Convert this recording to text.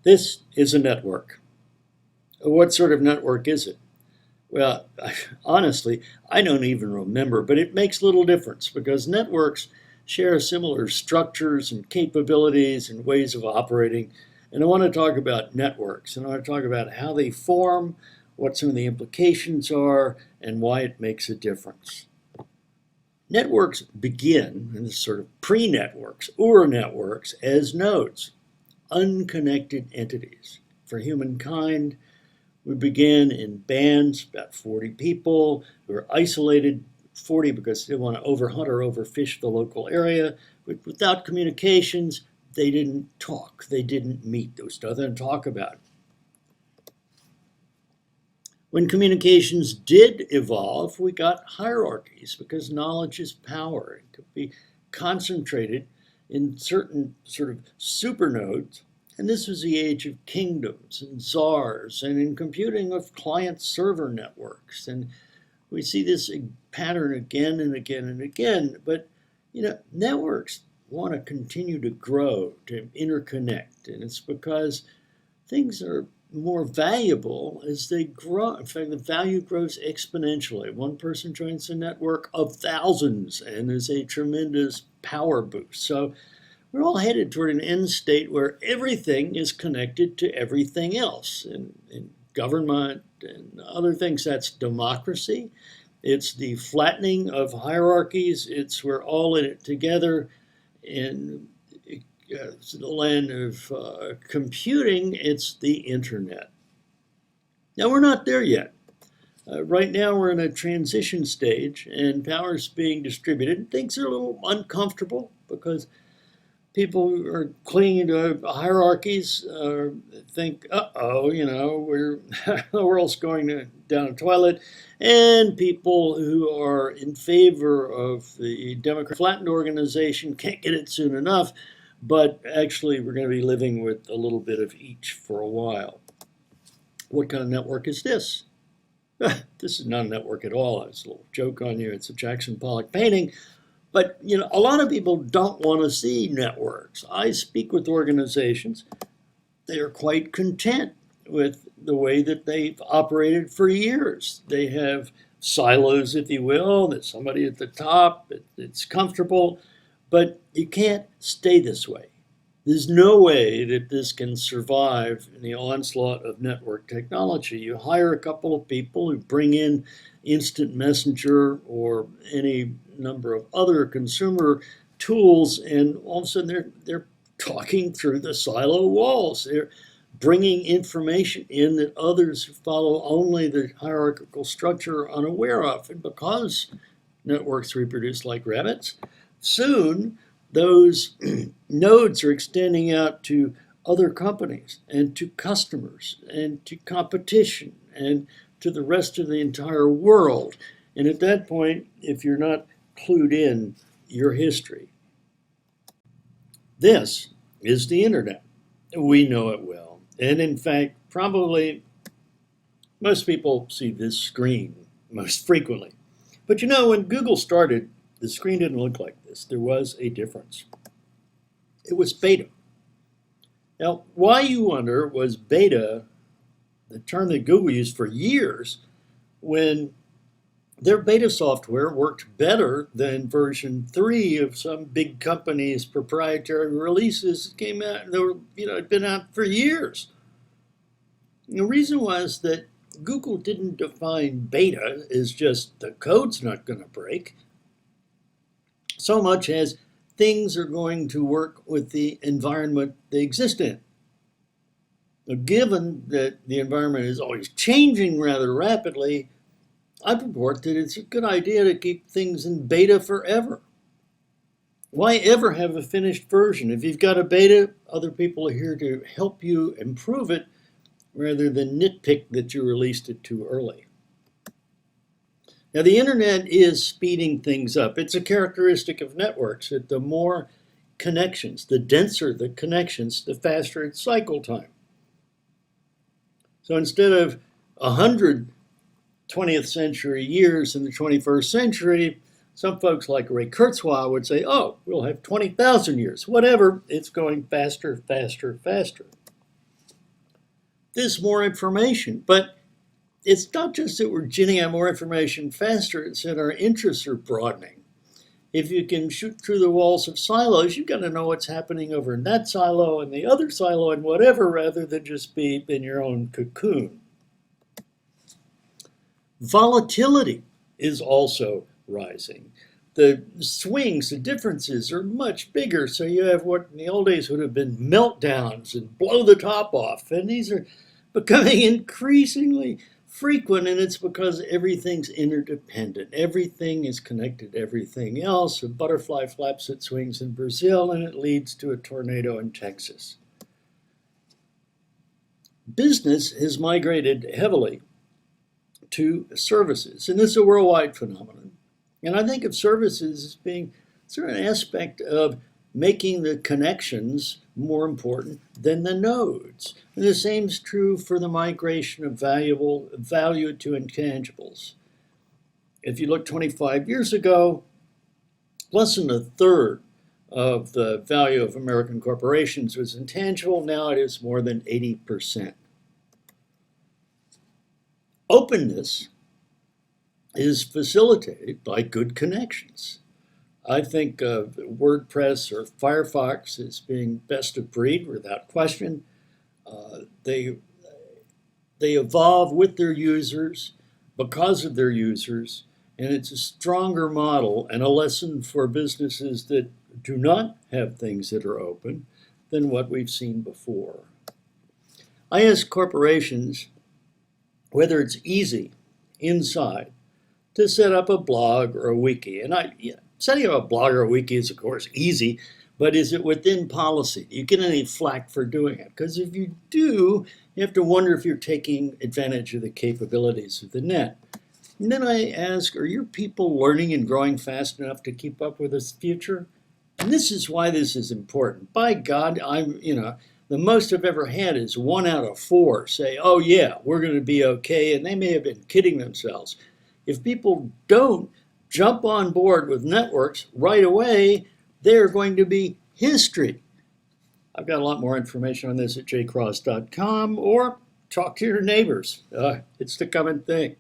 This is a network. What sort of network is it? Well, honestly, I don't even remember, but it makes little difference because networks share similar structures and capabilities and ways of operating. And I want to talk about networks, and I want to talk about how they form, what some of the implications are, and why it makes a difference. Networks begin, in this sort of pre-networks, networks, as nodes, unconnected entities. For humankind, we began in bands, about 40 people who were isolated, 40 because they want to overhunt or overfish the local area. But without communications, they didn't talk, they didn't meet. There was nothing to talk about. When communications did evolve, we got hierarchies because knowledge is power. It could be concentrated in certain sort of supernodes. And this was the age of kingdoms and czars, and in computing of client-server networks. And we see this pattern again and again and again. But, networks want to continue to grow, to interconnect. And it's because things are more valuable as they grow. In fact, the value grows exponentially. One person joins a network of thousands, and there's a tremendous power boost. So we're all headed toward an end state where everything is connected to everything else in government and other things. That's democracy. It's the flattening of hierarchies. It's we're all in it together. In the land of computing, it's the internet. Now, we're not there yet. Right now, we're in a transition stage, and power is being distributed. Things are a little uncomfortable because people are clinging to hierarchies, think, we're the world's going down a toilet. And people who are in favor of the Democrat flattened organization can't get it soon enough. But actually, we're going to be living with a little bit of each for a while. What kind of network is this? This is not a network at all. It's a little joke on you. It's a Jackson Pollock painting. But, a lot of people don't want to see networks. I speak with organizations. They are quite content with the way that they've operated for years. They have silos, if you will. There's somebody at the top. It's comfortable. But you can't stay this way. There's no way that this can survive in the onslaught of network technology. You hire a couple of people who bring in instant messenger or any number of other consumer tools, and all of a sudden they're talking through the silo walls. They're bringing information in that others who follow only the hierarchical structure are unaware of. And because networks reproduce like rabbits, soon those nodes are extending out to other companies and to customers and to competition and to the rest of the entire world. And at that point, if you're not clued in, you're history. This is the internet. We know it well. And in fact, probably most people see this screen most frequently. But when Google started, the screen didn't look like this. There was a difference. It was beta. Now, why, you wonder, was beta the term that Google used for years when their beta software worked better than version 3 of some big company's proprietary releases that came out, and they were, had been out for years. And the reason was that Google didn't define beta as just the code's not going to break, so much as things are going to work with the environment they exist in. Now, given that the environment is always changing rather rapidly, I purport that it's a good idea to keep things in beta forever. Why ever have a finished version? If you've got a beta, other people are here to help you improve it rather than nitpick that you released it too early. Now, the internet is speeding things up. It's a characteristic of networks that the more connections, the denser the connections, the faster its cycle time. So instead of 100 20th century years in the 21st century, some folks like Ray Kurzweil would say, oh, we'll have 20,000 years. Whatever, it's going faster, faster, faster. this more information. But it's not just that we're ginning out more information faster, it's that our interests are broadening. If you can shoot through the walls of silos, you've got to know what's happening over in that silo and the other silo and whatever, rather than just be in your own cocoon. Volatility is also rising. The swings, the differences are much bigger. So you have what in the old days would have been meltdowns and blow the top off. And these are becoming increasingly frequent, and it's because everything's interdependent. Everything is connected to everything else. A butterfly flaps its wings in Brazil, and it leads to a tornado in Texas. Business has migrated heavily to services, and this is a worldwide phenomenon. And I think of services as being sort of an aspect of making the connections more important than the nodes. And the same is true for the migration of value to intangibles. If you look 25 years ago, less than a third of the value of American corporations was intangible. Now it is more than 80%. Openness is facilitated by good connections. I think of WordPress or Firefox as being best of breed without question. They evolve with their users, because of their users, and it's a stronger model and a lesson for businesses that do not have things that are open than what we've seen before. I ask corporations whether it's easy inside to set up a blog or a wiki. And setting up a blog or a wiki is, of course, easy, but is it within policy? Do you get any flack for doing it? Because if you do, you have to wonder if you're taking advantage of the capabilities of the net. And then I ask, are your people learning and growing fast enough to keep up with this future? And this is why this is important. By God, the most I've ever had is 1 out of 4 say, oh yeah, we're going to be okay, and they may have been kidding themselves. If people don't jump on board with networks right away, they're going to be history. I've got a lot more information on this at jcross.com, or talk to your neighbors. It's the common thing.